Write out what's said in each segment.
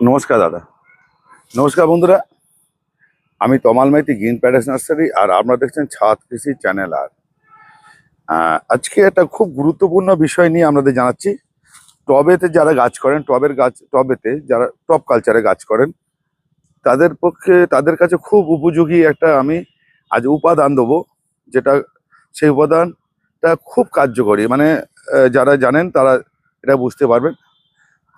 নমস্কার দাদা। নমস্কার বন্ধুরা। আমি তমাল মাইতি, গ্রিন প্যারাডাইস নার্সারি, আর আপনারা দেখছেন ছাদ কৃষি চ্যানেল। আর আজকে একটা খুব গুরুত্বপূর্ণ বিষয় নিয়ে আপনাদের জানাচ্ছি। টবেতে যারা গাছ করেন, টবেতে যারা টব কালচারে গাছ করেন, তাদের কাছে খুব উপযোগী একটা আমি আজ উপাদান দেবো, যেটা সেই উপাদানটা খুব কার্যকরী। মানে যারা জানেন তারা এটা বুঝতে পারবেন।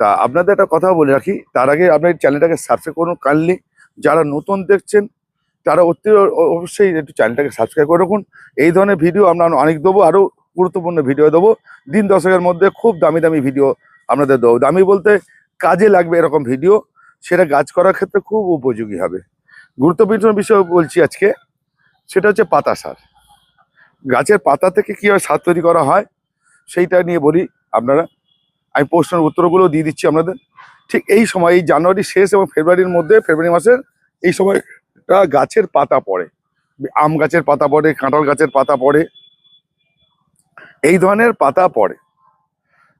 তা আপনাদের একটা কথা বলে রাখি, তার আগে আপনার চ্যানেলটাকে সাবস্ক্রাইব করুন কাইন্ডলি। যারা নতুন দেখছেন তারা অবশ্যই একটু চ্যানেলটাকে সাবস্ক্রাইব করে রাখুন। এই ধরনের ভিডিও আমরা অনেক দেবো, আরও গুরুত্বপূর্ণ ভিডিও দেবো। দিন দশকের মধ্যে খুব দামি দামি ভিডিও আপনাদের দেবো। দামি বলতে কাজে লাগবে এরকম ভিডিও, সেটা গাছ করার ক্ষেত্রে খুব উপযোগী হবে। গুরুত্বপূর্ণ বিষয় বলছি আজকে, সেটা হচ্ছে পাতা সার। গাছের পাতা থেকে কীভাবে সার তৈরি করা হয় সেইটা নিয়ে বলি আপনারা। আমি প্রশ্নের উত্তরগুলো দিয়ে দিচ্ছি আপনাদের। ঠিক এই সময়, এই জানুয়ারি শেষ এবং ফেব্রুয়ারির মধ্যে, ফেব্রুয়ারি মাসের এই সময়টা গাছের পাতা পড়ে। আম গাছের পাতা পড়ে, কাঁঠাল গাছের পাতা পড়ে, এই ধরনের পাতা পড়ে।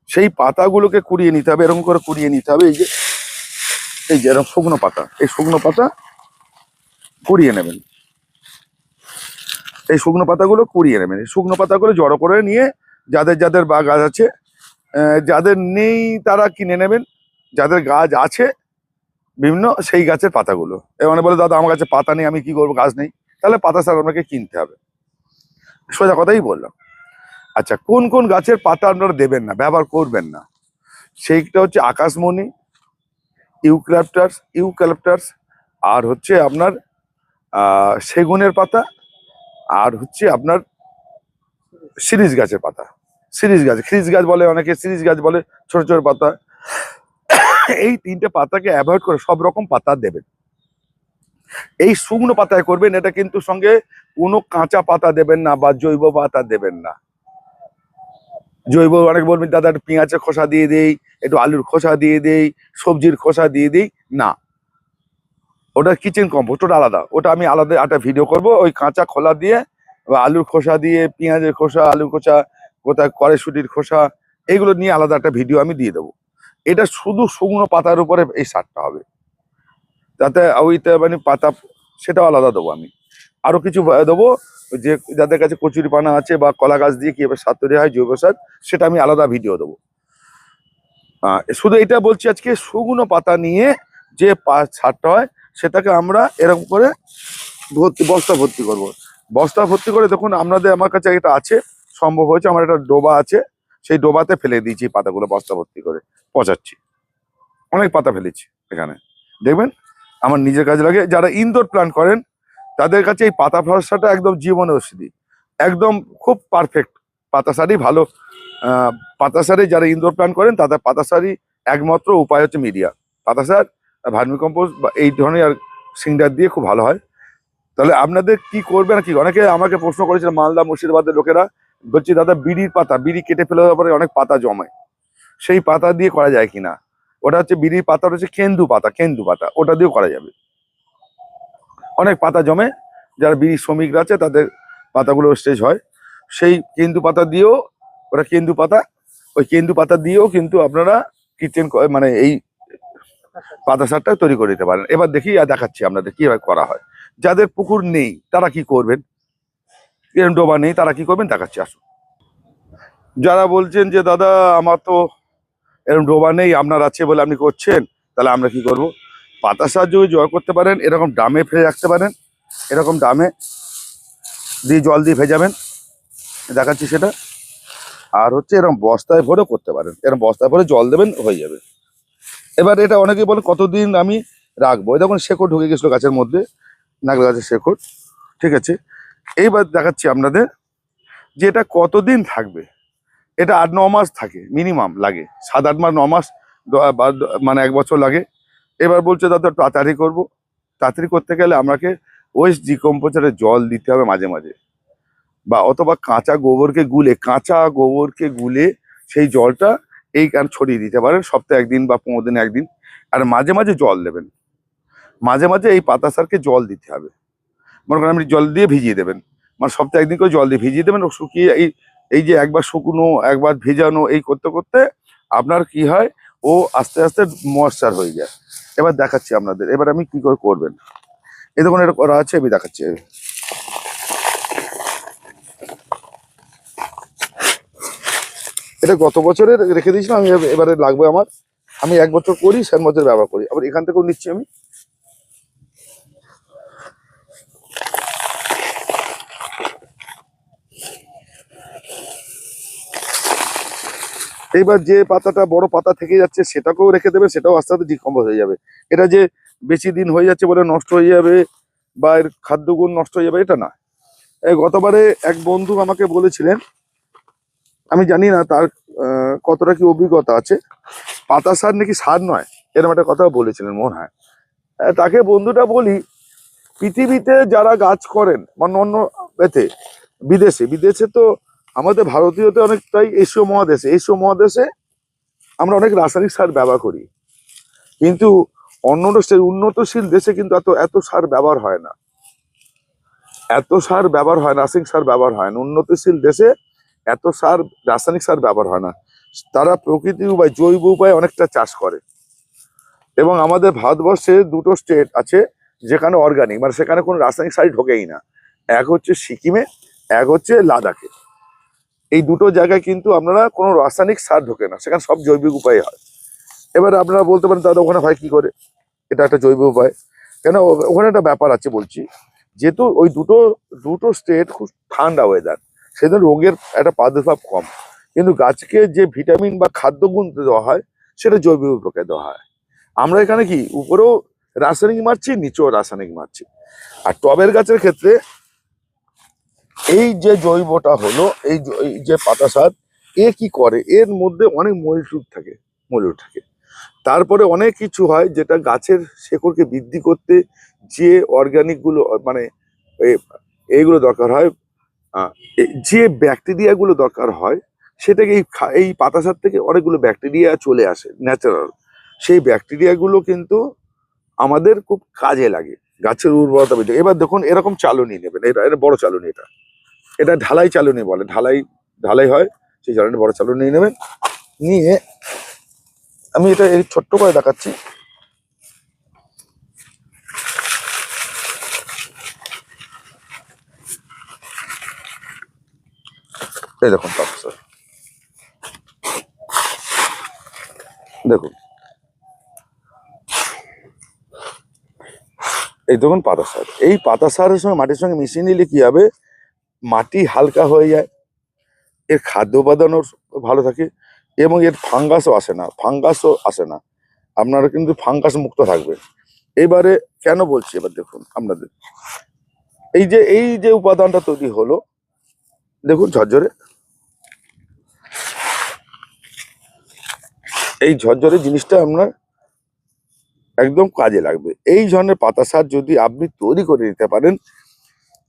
সেই পাতাগুলোকে কুড়িয়ে নিতে হবে, এরকম করে কুড়িয়ে নিতে হবে। এই যে এরকম শুকনো পাতা, এই শুকনো পাতা কুড়িয়ে নেবেন। এই শুকনো পাতাগুলো কুড়িয়ে নেবেন। এই শুকনো পাতাগুলো জড়ো করে নিয়ে যাদের বা গাছ আছে, যাদের নেই তারা কিনে নেবেন। যাদের গাছ আছে বিভিন্ন, সেই গাছের পাতাগুলো, মানে বলে দাদা আমার কাছে পাতা নেই, আমি কি করবো, গাছ নেই, তাহলে পাতা সার আপনাকে কিনতে হবে। সোজা কথাই বললাম। আচ্ছা, কোন কোন গাছের পাতা আপনারা দেবেন না, ব্যবহার করবেন না, সেইটা হচ্ছে আকাশমণি, ইউক্যালিপটাস, আর হচ্ছে আপনার সেগুনের পাতা, আর হচ্ছে আপনার শিরীষ গাছের পাতা। খিরিস গাছ বলে অনেকে, শিরীষ গাছ বলে, ছোট ছোট পাতা। এই তিনটে পাতাকে অ্যাভয়েড করে সব রকম পাতা দেবেন। এই শুকনো পাতায় করবেন এটা, কিন্তু সঙ্গে কোনো কাঁচা পাতা দেবেন না বা জৈব পাতা দেবেন না। জৈব, অনেকে বলবেন দাদা একটু পেঁয়াজের খোসা দিয়ে দেই, একটু আলুর খোসা দিয়ে দেই, সবজির খোসা দিয়ে দিই, না, ওটা কিচেন কম্পোস্ট, ওটা আলাদা। ওটা আমি আলাদা একটা ভিডিও করব। ওই কাঁচা খোলা দিয়ে বা আলুর খোসা দিয়ে, পেঁয়াজের খোসা, আলুর খোসা, কোথায় কড়াইশুটির খোসা, এইগুলো নিয়ে আলাদা একটা ভিডিও আমি দিয়ে দেবো। এটা শুধু শুকনো পাতার উপরে এই সারটা হবে, তাতে ওইটা মানে পাতা, সেটাও আলাদা দেবো আমি। আরো কিছু দেবো, যে যাদের কাছে কচুরি পানা আছে বা কলা গাছ দিয়ে কিভাবে সার তৈরি হয়, জৈব সার, সেটা আমি আলাদা ভিডিও দেবো। শুধু এটা বলছি আজকে, শুকনো পাতা নিয়ে যে সারটা হয় সেটাকে আমরা এরকম করে বস্তা ভর্তি করব। বস্তা ভর্তি করে দেখুন, আমার কাছে এটা আছে, সম্ভব হয়েছে, আমার একটা ডোবা আছে, সেই ডোবাতে ফেলে দিয়েছি পাতাগুলো বস্তা ভর্তি করে পচাচ্ছি। অনেক পাতা ফেলেছি এখানে, দেখবেন আমার নিজের কাজে লাগে। যারা ইনডোর প্ল্যান্ট করেন তাদের কাছে এই পাতা ভরসাটা একদম জীবন ঔষধি, একদম খুব পারফেক্ট। পাতা সারই ভালো। পাতা সারে যারা ইনডোর প্ল্যান্ট করেন তাদের পাতা সারই একমাত্র উপায় হচ্ছে মিডিয়া। পাতা সার, ভার্মিকম্পোস্ট বা এই ধরনের আর সিংডার দিয়ে খুব ভালো হয়। তাহলে আপনাদের কি করবেন, কি অনেকে আমাকে প্রশ্ন করেছিল, মালদা মুর্শিদাবাদের লোকেরা বলছি দাদা বিড়ির পাতা, বিড়ি কেটে ফেলে দেওয়ার পরে অনেক পাতা জমে, সেই পাতা দিয়ে করা যায় কিনা। ওটা হচ্ছে বিড়ির পাতা, হচ্ছে কেন্দু পাতা, ওটা দিয়েও করা যাবে। অনেক পাতা জমে, যারা বিড়ি শ্রমিকরা আছে তাদের পাতাগুলো স্টেজ হয়, সেই কেন্দু পাতা দিয়েও, ওটা কেন্দু পাতা, ওই কেন্দু পাতা দিয়েও কিন্তু আপনারা কিচেন মানে এই পাতা সারটা তৈরি করে দিতে পারেন। এবার দেখাচ্ছি আপনাদের কিভাবে করা হয়। যাদের পুকুর নেই তারা কি করবেন, এরকম ডোবা নেই, তারা কি করবেন দেখাচ্ছি, আসুন। যারা বলছেন যে দাদা আমার তো এরকম ডোবা নেই, আপনার আছে বলে আপনি করছেন, তাহলে আমরা কি করব, পাতা সার যদি জল করতে পারেন, এরকম ড্রামে ফেলে রাখতে পারেন, এরকম ড্রামে দিয়ে জল দিয়ে ভেজাবেন, দেখাচ্ছি সেটা। আর হচ্ছে এরকম বস্তায় ভরে করতে পারেন, এরকম বস্তায় ভরে জল দেবেন, হয়ে যাবে। এবার এটা অনেকেই বলে কতদিন আমি রাখবো, এই দেখুন শেকড় ঢুকে গেছিলো গাছের মধ্যে, নারকেল গাছের শেকড়, ঠিক আছে। এইবার দেখাচ্ছি আপনাদের যে এটা কতদিন থাকবে। এটা 8-9 মাস থাকে মিনিমাম, লাগে 7-8 মাস, 9 মাস, মানে 1 বছর লাগে। এবার বলছে দাদা তাড়াতাড়ি করবো, তাড়াতাড়ি করতে গেলে আমাকে ওয়েস্ট ডিকম্পোজারে জল দিতে হবে মাঝে মাঝে, বা অথবা কাঁচা গোবরকে গুলে সেই জলটা এই কারণ ছড়িয়ে দিতে পারেন, সপ্তাহে 1 দিন বা 15 দিনে 1 দিন। আর মাঝে মাঝে জল দেবেন, মাঝে মাঝে এই পাতা সারকে জল দিতে হবে। মনে করেন আপনি জল দিয়ে ভিজিয়ে দেবেন, মানে সপ্তাহে 1 দিন করে জল দিয়ে ভিজিয়ে দেবেন, ও শুকিয়ে এই যে একবার শুকনো একবার ভেজানো, এই করতে করতে আপনার কি হয়, ও আস্তে আস্তে ময়েশ্চার হয়ে যায়। এবার দেখাচ্ছি আপনাদের, এবার আমি কি করে করবেন। এই দেখুন এটা করা আছে, আমি দেখাচ্ছি। এটা গত বছরের রেখে দিয়েছিলাম আমি, এবারে লাগবে আমার। আমি 1 বছর করি, 7 বছর ব্যবহার করি, আবার এখান থেকেও নিচ্ছি আমি। এইবার যে পাতাটা বড় পাতা থেকে যাচ্ছে সেটাকেও রেখে দেবে, সেটাও আস্তে আস্তে ডিকম্পোজ হয়ে যাবে। এটা যে বেশি দিন হয়ে যাচ্ছে বলে নষ্ট হয়ে যাবে বা এর খাদ্যগুণ নষ্ট হয়ে যাবে এটা না। এই গতবারে এক বন্ধু আমাকে বলেছিলেন, আমি জানি না তার কতটা কি অভিজ্ঞতা আছে, পাতা সার নাকি সার নয়, এরকম একটা কথা বলেছিলেন মনে হয়। তাকে বন্ধুটা বলি, পৃথিবীতে যারা গাছ করেন মানে অন্য এতে বিদেশে বিদেশে তো আমাদের ভারতীয়তে অনেকটাই এশীয় মহাদেশে আমরা অনেক রাসায়নিক সার ব্যবহার করি, কিন্তু অন্য উন্নতশীল দেশে কিন্তু এত এত সার ব্যবহার হয় না, এত সার ব্যবহার হয় না, রাসায়নিক সার ব্যবহার হয় না। উন্নতশীল দেশে এত সার রাসায়নিক সার ব্যবহার হয় না, তারা প্রকৃতির উপায় জৈব উপায়ে অনেকটা চাষ করে। এবং আমাদের ভারতবর্ষে 2টো স্টেট আছে যেখানে অর্গানিক মানে সেখানে কোনো রাসায়নিক সার ঢোকেই না, এক হচ্ছে সিকিমে, এক হচ্ছে লাদাখে। এই 2টো জায়গায় কিন্তু আপনারা কোনো রাসায়নিক সার ঢোকে না, সেখানে সব জৈবিক উপায় হয়। এবার আপনারা বলতে পারেন দাদা ওখানে হয় কি করে, এটা একটা জৈব উপায় কেন, ওখানে একটা ব্যাপার আছে বলছি। যেহেতু ওই দুটো দুটো স্টেট খুব ঠান্ডা ওয়েদার, সেজন্য রোগের একটা প্রাদুর্ভাব কম, কিন্তু গাছকে যে ভিটামিন বা খাদ্যগুণ দেওয়া হয় সেটা জৈব প্রক্রিয়ায় দেওয়া হয়। আমরা এখানে কি উপরেও রাসায়নিক মারছি, নিচেও রাসায়নিক মারছি। আর টবের গাছের ক্ষেত্রে এই যে জৈবটা হলো, এই যে পাতা সার, এ কি করে, এর মধ্যে অনেক মলিউড থাকে। তারপরে অনেক কিছু হয় যেটা গাছের শেকড়কে বৃদ্ধি করতে যে অর্গানিক গুলো মানে এইগুলো দরকার হয়, যে ব্যাকটেরিয়া গুলো দরকার হয়, সেটাকে এই পাতা সার থেকে অনেকগুলো ব্যাকটেরিয়া চলে আসে ন্যাচারাল। সেই ব্যাকটেরিয়া গুলো কিন্তু আমাদের খুব কাজে লাগে গাছের উর্বরতা বৃদ্ধি। এবার দেখুন এরকম চালনি নেবেন, এটা এটা বড় চালনি, এটা এটা ঢালাই চালনি বলে, ঢালাই ঢালাই হয়, সেই চালনি বড় চালনি নেবেন। নিয়ে আমি এটা এই ছোট্ট করে দেখাচ্ছি। এই দেখুন পাতা সার, দেখুন এই দেখুন পাতা সার। এই পাতা সারের সঙ্গে মাটির সঙ্গে মিশিয়ে নিলে কি হবে, মাটি হালকা হয়ে যায়, এর খাদ্য উপাদানও ভালো থাকে, এবং এর ফাঙ্গাসও আসে না, আপনারা কিন্তু ফাঙ্গাস মুক্ত থাকবে। এবারে কেন বলছি, এবার দেখুন আপনাদের এই যে উপাদানটা তৈরি হলো, দেখুন ঝরঝরে, এই ঝরঝরে জিনিসটা আপনার একদম কাজে লাগবে। এই ধরনের পাতা সার যদি আপনি তৈরি করে নিতে পারেন,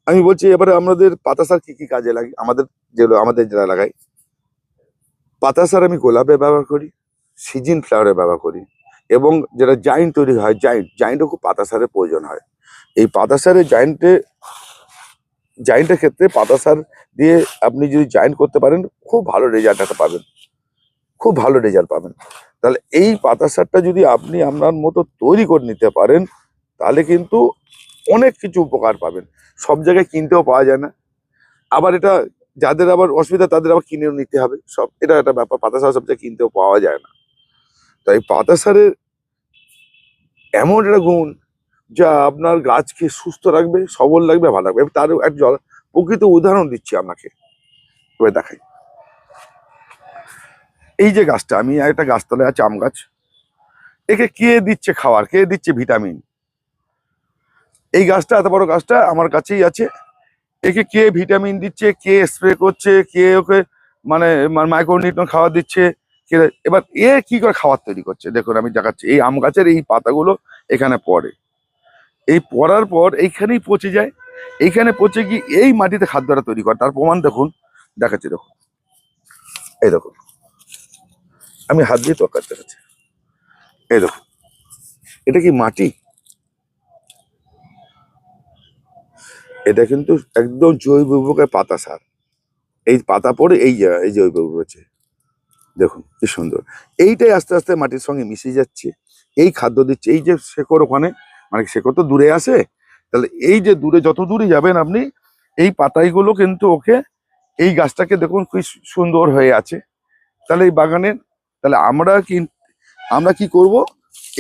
আমি বলছি এবারে আমাদের পাতা সার কি কি কাজে লাগে, আমাদের যারা লাগাই পাতা সার, আমি গোলাপে ব্যবহার করি, সিজন ফ্লাওয়ারে ব্যবহার করি, এবং যেটা জাইন্ট তৈরি হয়, জাইন্টও খুব পাতা সারের প্রয়োজন হয়। এই পাতা সারের জাইন্টের ক্ষেত্রে পাতা সার দিয়ে আপনি যদি জাইন্ট করতে পারেন, খুব ভালো রেজাল্ট একটা পাবেন, খুব ভালো রেজাল্ট পাবেন। তাহলে এই পাতা সারটা যদি আপনি আপনার মতো তৈরি করে নিতে পারেন, তাহলে কিন্তু অনেক কিছু উপকার পাবেন। সব জায়গায় কিনতেও পাওয়া যায় না, আবার এটা যাদের আবার অসুবিধা তাদের আবার কিনেও নিতে হবে, সব এটা একটা ব্যাপার, পাতা সার সব জায়গায় কিনতেও পাওয়া যায় না। তাই পাতা সারের এমন একটা গুণ যা আপনার গাছকে সুস্থ রাখবে, সবল রাখবে, ভালো রাখবে। তার এক প্রকৃত উদাহরণ দিচ্ছি আপনাকে, এবার দেখাই। এই যে গাছটা, আমি একটা গাছতলায় আছে, আম গাছ, একে কে দিচ্ছে খাবার, কে দিচ্ছে ভিটামিন? এই গাছটা, এত বড় গাছটা আমার কাছেই আছে, একে কে ভিটামিন দিচ্ছে, কে স্প্রে করছে, কে ওকে মানে মাইক্রোনিউট্রিয়েন্ট খাবার দিচ্ছে, কে? এবার এ কি করে খাবার তৈরি করছে দেখুন, আমি দেখাচ্ছি। এই আম গাছের এই পাতাগুলো এখানে পড়ে, এই পড়ার পর এইখানেই পচে যায়, এইখানে পচে গিয়ে এই মাটিতে খাদ্যটা তৈরি করে। তার প্রমাণ দেখুন, দেখাচ্ছি দেখুন, এই দেখুন, আমি হাত দিয়ে তরকারি দেখাচ্ছি, এই দেখুন, এটা কি মাটি? এটা কিন্তু একদম জৈব উর্বরকের পাতা সার। এই পাতা পড়ে এই জৈব উর্বর হচ্ছে, দেখুন কি সুন্দর। এইটাই আস্তে আস্তে মাটির সঙ্গে মিশে যাচ্ছে, এই খাদ্য দিচ্ছে। এই যে শেকড় ওখানে, মানে শেকড় তো দূরে আসে, তাহলে এই যে দূরে যত দূরে যাবেন আপনি, এই পাতাইগুলো কিন্তু ওকে, এই গাছটাকে দেখুন কি সুন্দর হয়ে আছে। তাহলে এই বাগানের, তাহলে আমরা কি করব,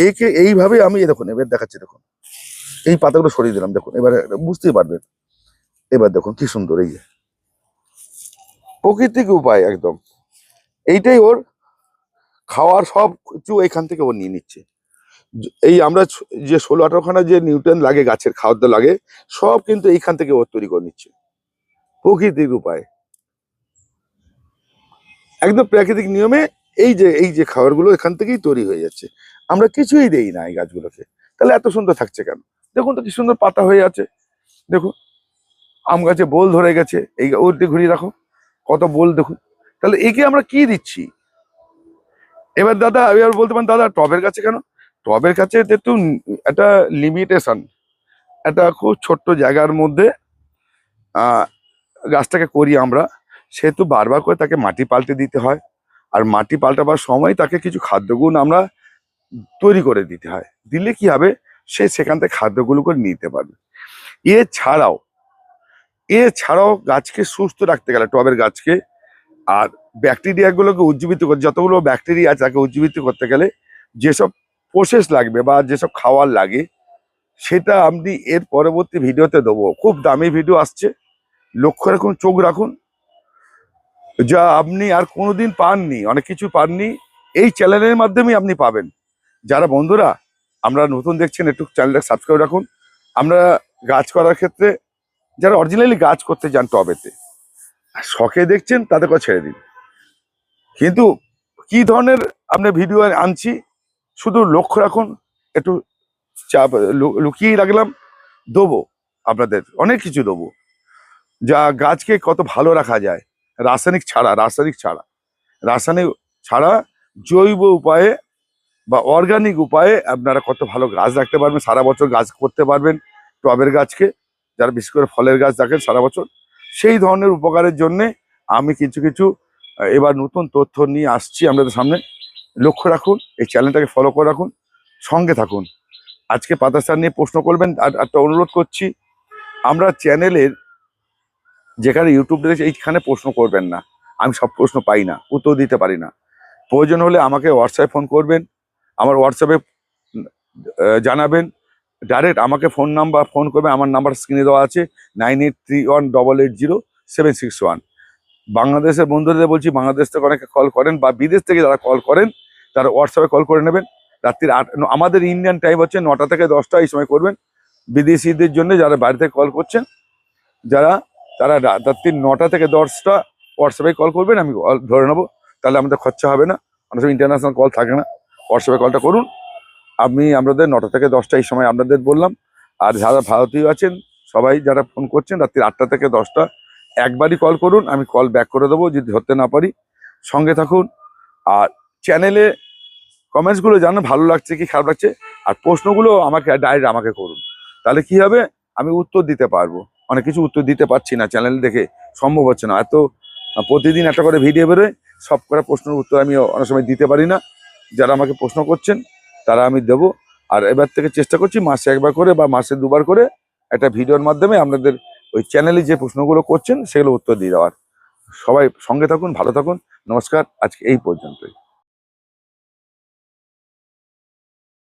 একে এইভাবে আমি দেখুন এবার দেখাচ্ছি। দেখুন এই পাতাগুলো সরিয়ে দিলাম, দেখুন এবার বুঝতেই পারবেন। এবার দেখুন কি সুন্দর, এই যে প্রকৃতিক উপায় একদম। এইটাই ওর খাওয়ার সব কিছু এখান থেকে ও নিয়ে নিচ্ছে। এই আমরা যে 16-18খানা যে নিউট্রিয়েন্ট লাগে, গাছের খাদ্য লাগে, সব কিন্তু এইখান থেকে ও তৈরি করে নিচ্ছে প্রকৃতিক উপায়, একদম প্রাকৃতিক নিয়মে। এই যে খাবারগুলো এখান থেকেই তৈরি হয়ে যাচ্ছে, আমরা কিছুই দেই না এই গাছগুলোকে। তাহলে এত সুন্দর থাকছে কেন? দেখুন তো কি সুন্দর পাতা হয়ে আছে। দেখুন আম গাছে বোল ধরে গেছে, এই ওরটি ঘুরিয়ে রাখো, কত বোল দেখুন। তাহলে একে আমরা কি দিচ্ছি? এবার দাদা এবার বলতে পারেন, দাদা টবের কাছে কেন? টবের কাছে একটু একটা লিমিটেশন, একটা খুব ছোট্ট জায়গার মধ্যে গাছটাকে করি আমরা, সেহেতু বারবার করে তাকে মাটি পাল্টে দিতে হয়। আর মাটি পাল্টাবার সময় তাকে কিছু খাদ্যগুণ আমরা তৈরি করে দিতে হয়। দিলে কি হবে, সে সেখান থেকে খাদ্যগুলো করে নিতে পারবে। এছাড়াও এছাড়াও গাছকে সুস্থ রাখতে গেলে, টবের গাছকে আর ব্যাকটেরিয়াগুলোকে উজ্জীবিত করে, যতগুলো ব্যাকটেরিয়া আছে তাকে উজ্জীবিত করতে গেলে যেসব প্রসেস লাগবে বা যেসব খাওয়ার লাগে, সেটা আপনি এর পরবর্তী ভিডিওতে দেবো। খুব দামি ভিডিও আসছে, লক্ষ্য রাখুন, চোখ রাখুন, যা আপনি আর কোনোদিন পাননি, অনেক কিছু পাননি, এই চ্যানেলের মাধ্যমেই আপনি পাবেন। যারা বন্ধুরা আমরা নতুন দেখছেন, একটু চ্যানেলটা সাবস্ক্রাইব রাখুন। আমরা গাছ করার ক্ষেত্রে, যারা অরিজিনালি গাছ করতে যান টবেতে, শখে দেখছেন তাদের কথা ছেড়ে দিন। কিন্তু কি ধরনের আপনার ভিডিও আনছি, শুধু লক্ষ্য রাখুন, একটু চাপ লুকিয়ে রাখলাম, দেবো আপনাদের অনেক কিছু দেবো, যা গাছকে কত ভালো রাখা যায় রাসায়নিক ছাড়া জৈব উপায়ে বা অর্গানিক উপায়ে আপনারা কত ভালো গাছ রাখতে পারবেন, সারা বছর গাছ করতে পারবেন। টবের গাছকে, যারা বিশেষ করে ফলের গাছ রাখেন সারা বছর, সেই ধরনের উপকারের জন্যে আমি কিছু কিছু এবার নতুন তথ্য নিয়ে আসছি আপনাদের সামনে। লক্ষ্য রাখুন, এই চ্যানেলটাকে ফলো করে রাখুন, সঙ্গে থাকুন। আজকে পাতা সার নিয়ে প্রশ্ন করবেন। আর একটা অনুরোধ করছি, আমরা চ্যানেলের যেখানে ইউটিউব দেখে এইখানে প্রশ্ন করবেন না, আমি সব প্রশ্ন পাই না, উত্তর দিতে পারি না। প্রয়োজন হলে আমাকে হোয়াটসঅ্যাপে ফোন করবেন, আমার হোয়াটসঅ্যাপে জানাবেন, ডাইরেক্ট আমাকে ফোন করবে। আমার নাম্বার স্ক্রিনে দেওয়া আছে, 9831880761। বাংলাদেশের বন্ধুদের বলছি, বাংলাদেশ থেকে অনেকে কল করেন বা বিদেশ থেকে যারা কল করেন, তারা হোয়াটসঅ্যাপে কল করে নেবেন। রাত্রির আমাদের ইন্ডিয়ান টাইম হচ্ছে 9টা থেকে 10টা, এই সময় করবেন। বিদেশিদের জন্য যারা বাইরে থেকে কল করছেন, তারা রাত্রি 9টা থেকে 10টা হোয়াটসঅ্যাপে কল করবেন, আমি ধরে নেবো। তাহলে আমাদের খরচা হবে না, অনেক সময় ইন্টারন্যাশনাল কল থাকে না। হোয়াটসঅ্যাপে কলটা করুন, আপনাদের 9টা থেকে 10টা এই সময় আপনাদের বললাম। আর যারা ভারতীয় আছেন, সবাই যারা ফোন করছেন রাত্রি 8টা থেকে 10টা, একবারই কল করুন, আমি কল ব্যাক করে দেবো যদি ধরতে না পারি। সঙ্গে থাকুন, আর চ্যানেলে কমেন্টসগুলো জানান ভালো লাগছে কি খারাপ লাগছে, আর প্রশ্নগুলো ডাইরেক্ট আমাকে করুন। তাহলে কি হবে, আমি উত্তর দিতে পারবো। অনেক কিছু উত্তর দিতে পারছি না, চ্যানেল দেখে সম্ভব হচ্ছে না। প্রতিদিন একটা করে ভিডিও বেরোয়, সব করা প্রশ্নের উত্তর আমি অনেক সময় দিতে পারি না। যারা আমাকে প্রশ্ন করছেন তারা আমি দেবো। আর এবার থেকে চেষ্টা করছি মাসে একবার করে বা মাসে দুবার করে একটা ভিডিওর মাধ্যমে আপনাদের ওই চ্যানেলে যে প্রশ্নগুলো করছেন সেগুলো উত্তর দিয়ে দেওয়ার। সবাই সঙ্গে থাকুন, ভালো থাকুন, নমস্কার, আজকে এই পর্যন্তই।